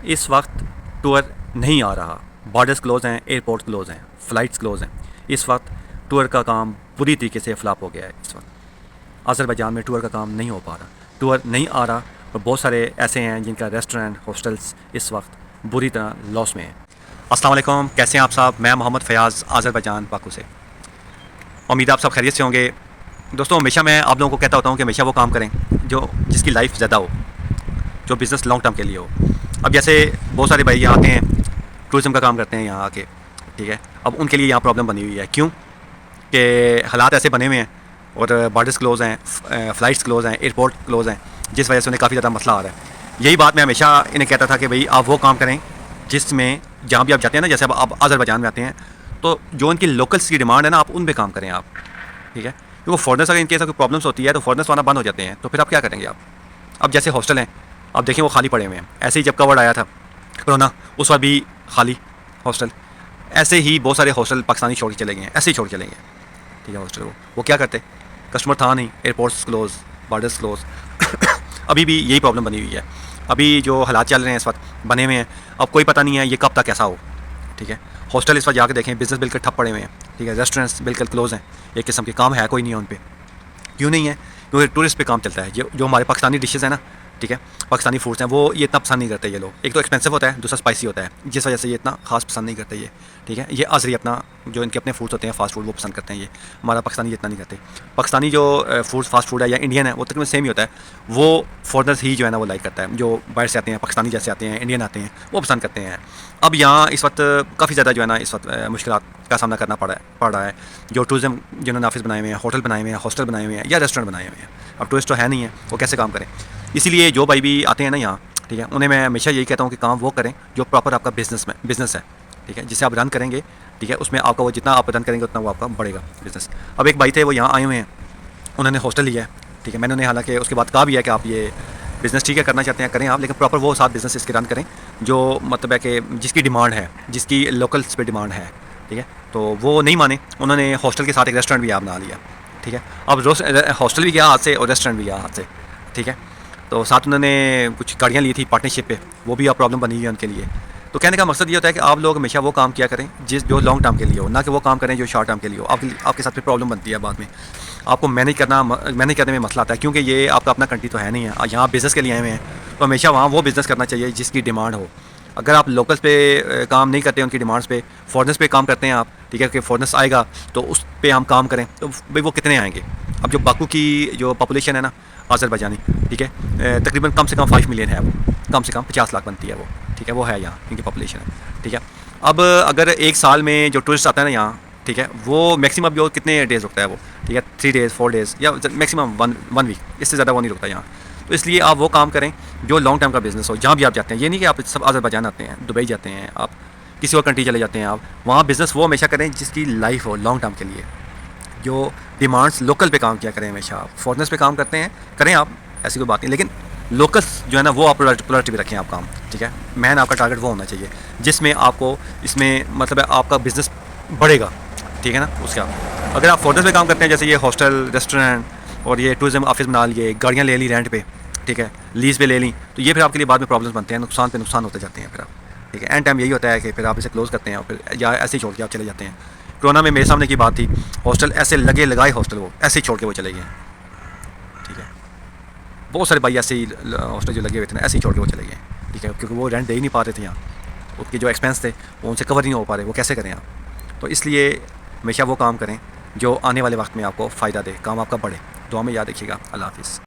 इस वक्त टूर नहीं आ रहा, बॉर्डर्स क्लोज़ हैं, एयरपोर्ट क्लोज़ हैं, फ़्लाइट्स क्लोज़ हैं। इस वक्त टूर का काम बुरी तरीके से फ्लॉप हो गया है। इस वक्त अज़रबैजान में टूर का काम नहीं हो पा रहा, टूर नहीं आ रहा और बहुत सारे ऐसे हैं जिनका रेस्टोरेंट, हॉस्टल्स इस वक्त बुरी तरह लॉस में है। अस्सलाम वालेकुम, कैसे हैं आप साहब? मैं मोहम्मद फ़याज़ अज़रबैजान बाकू से। उम्मीद आप सब खैरियत से होंगे। दोस्तों, हमेशा मैं आप लोगों को कहता होता हूँ कि हमेशा वो काम करें जो जिसकी लाइफ ज़्यादा हो, जो बिज़नेस लॉन्ग टर्म के लिए हो। अब जैसे बहुत सारे भाई यहाँ आते हैं, टूरिज़म का काम करते हैं यहाँ आके, ठीक है। अब उनके लिए यहाँ प्रॉब्लम बनी हुई है। क्यों? कि हालात ऐसे बने हुए हैं और बॉर्डर्स क्लोज़ हैं, फ़्लाइट्स क्लोज़ हैं, एयरपोर्ट क्लोज़ हैं, जिस वजह से उन्हें काफ़ी ज़्यादा मसला आ रहा है। यही बात मैं हमेशा इन्हें कहता था कि भाई आप वो काम करें जिसमें जहाँ भी आप जाते हैं ना, जैसे अब आप अज़रबैजान में आते हैं तो जो उनकी लोकल्स की डिमांड है ना, आप उन पे काम करें आप, ठीक है। क्योंकि फॉरनर्स अगर इनके ऐसा कोई प्रॉब्लम्स होती है तो फॉरनर्स आना बंद हो जाते हैं, तो फिर आप क्या करेंगे आप? अब जैसे हॉस्टल हैं, अब देखें वो खाली पड़े हुए हैं। ऐसे ही जब कोविड आया था कोरोना, उस वक्त भी खाली हॉस्टल। ऐसे ही बहुत सारे हॉस्टल पाकिस्तानी छोड़ के चले गए हैं, ऐसे ही छोड़ के चले गए, ठीक है। हॉस्टल वो क्या करते, कस्टमर था नहीं, एयरपोर्ट्स क्लोज, बॉर्डर्स क्लोज। अभी भी यही प्रॉब्लम बनी हुई है। अभी जो हालात चल रहे हैं इस वक्त बने हुए हैं, अब कोई पता नहीं है ये कब तक ऐसा हो, ठीक है। हॉस्टल इस वक्त जाके देखें, बिज़नेस बिल्कुल ठप पड़े हुए हैं, ठीक है। रेस्टोरेंट्स बिल्कुल क्लोज़ हैं, एक किस्म के काम है कोई नहीं है उन पर। क्यों नहीं है? क्योंकि टूरिस्ट पे काम चलता है। जो हमारे पाकिस्तानी डिशेज़ हैं ना, ठीक है, पाकिस्तानी फूड्स हैं, वो ये इतना पसंद नहीं करते ये लोग। एक तो एक्सपेंसिव होता है, दूसरा स्पाइसी होता है, जिस वजह से ये इतना खास पसंद नहीं करते ये, ठीक है। ये अज़री अपना जो इनके अपने फूड्स होते हैं फास्ट फूड, वो पसंद करते हैं ये। हमारा पाकिस्तानी इतना नहीं करते। पाकिस्तानी जो फूड्स फास्ट फूड है या इंडियन है, वो तकरीबन सेम ही होता है। वो फॉरनर्स ही जो है ना वो लाइक करता है, जो बाहर से आते हैं, पाकिस्तानी जैसे आते हैं, इंडियन आते हैं, वो पसंद करते हैं। अब यहाँ इस वक्त काफ़ी ज़्यादा जो है ना इस वक्त मुश्किलात का सामना करना पड़ रहा है। जो टूरिज़म जिन्होंने ऑफिस बनाए हुए हैं, होटल बनाए हुए हैं, हॉस्टल बनाए हुए हैं या रेस्टोरेंट बनाए हुए हैं, अब टूरिस्ट तो है नहीं है, वो कैसे काम करें? इसीलिए जो भाई भी आते हैं ना यहाँ, ठीक है, उन्हें मैं हमेशा यही कहता हूँ कि काम वो करें जो प्रॉपर आपका बिज़नेस है, ठीक है, जिसे आप रन करेंगे, ठीक है। उसमें आपका वो जितना आप रन करेंगे उतना वो आपका बढ़ेगा बिज़नेस। अब एक भाई थे, वो यहाँ आए हुए हैं, उन्होंने हॉस्टल लिया है, ठीक है। मैंने उन्हें हालांकि उसके बाद कहा भी है कि आप ये बिज़नेस ठीक है करना चाहते हैं करें आप, लेकिन प्रॉपर वो साथ बिज़नेस इसके रन करें जो मतलब है कि जिसकी डिमांड है, जिसकी लोकल्स पे डिमांड है, ठीक है। तो वो नहीं माने, उन्होंने हॉस्टल के साथ एक रेस्टोरेंट भी आप बना लिया, ठीक है। अब हॉस्टल भी गया हाथ से और रेस्टोरेंट भी गया हाथ से, ठीक है। तो साथ उन्होंने कुछ गाड़ियाँ ली थी पार्टनरशिप पे, वो भी अब प्रॉब्लम बनी हुई है उनके लिए। तो कहने का मकसद ये होता है कि आप लोग हमेशा वो काम किया करें जो लॉन्ग टर्म के लिए हो, ना कि वो काम करें जो शॉर्ट टर्म के लिए हो। आपके साथ फिर प्रॉब्लम बनती है बाद में, आपको मैनेज करने में मसला आता है, क्योंकि ये आपका अपना कंट्री तो है नहीं है, यहाँ बिज़नेस के लिए आए हुए हैं। तो हमेशा वहाँ वो बिज़नेस करना चाहिए जिसकी डिमांड हो। अगर आप लोकल्स पे काम नहीं करते, उनकी डिमांड्स पे, फॉरनर्स पे काम करते हैं आप, ठीक है, कि फॉरनर्स आएगा तो उस पे हम काम करें, तो भाई वो कितने आएंगे? अब जो बाकू की जो पॉपुलेशन है ना अज़रबैजानी, ठीक है, तकरीबन कम से कम 5 मिलियन है, वो कम से कम 50 लाख बनती है वो, ठीक है, वो है यहाँ इनकी पॉपुलेशन है, ठीक है। अब अगर एक साल में जो टूरिस्ट आता है ना यहाँ, ठीक है, वो मैक्सिमम जो कितने डेज़ रुकता है वो, ठीक है, 3 डेज़ 4 डेज़ या मैक्सिमम वन वीक, इससे ज़्यादा वो नहीं रुकता यहाँ। तो इसलिए आप वो काम करें जो लॉन्ग टर्म का बिज़नेस हो, जहाँ भी आप जाते हैं। ये नहीं कि आप सब अज़रबैजान आते हैं, दुबई जाते हैं, आप किसी और कंट्री चले जाते हैं, आप वहाँ बिज़नेस वो हमेशा करें जिसकी लाइफ हो लॉन्ग टर्म के लिए, जो डिमांड्स लोकल पे काम किया करें हमेशा। आप फॉरनर्स पे काम करते हैं करें आप, ऐसी कोई बात नहीं, लेकिन लोकल्स जो है ना वो आप प्रायोरिटी पे रखें आप काम, ठीक है। मैन आपका टारगेट वो होना चाहिए जिसमें आपको इसमें मतलब है आपका बिज़नेस बढ़ेगा, ठीक है ना। उसके अगर आप फॉरनर्स पे काम करते हैं, जैसे ये हॉस्टल, रेस्टोरेंट और ये टूरिज़म ऑफिस बना लिए, गाड़ियाँ ले ली रेंट पे, ठीक है, लीज़ पे ले ली, तो ये फिर आपके लिए बाद में प्रॉब्लम्स बनते हैं, नुकसान पे नुकसान होते जाते हैं फिर आप, ठीक है। एंड टाइम यही होता है कि फिर आप इसे क्लोज़ करते हैं और फिर या ऐसे ही छोड़ के आप चले जाते हैं। कोरोना में मेरे सामने की बात थी, हॉस्टल ऐसे लगाए हॉस्टल वो ऐसे ही छोड़ के वो चले गए, ठीक है। बहुत सारे भाई ऐसे ही हॉस्टल जो लगे हुए थे ना, ऐसे ही छोड़ के वो चले गए, ठीक है, क्योंकि वो रेंट दे ही नहीं पा रहे थे यहाँ, उनके जो एक्सपेंस थे वो उनसे कवर नहीं हो पा रहे, वो कैसे करें आप? तो इसलिए हमेशा वो काम करें जो आने वाले वक्त में आपको फ़ायदा दे, काम आपका बढ़े। दुआ में याद रखिएगा। अल्लाह हाफ़िज़।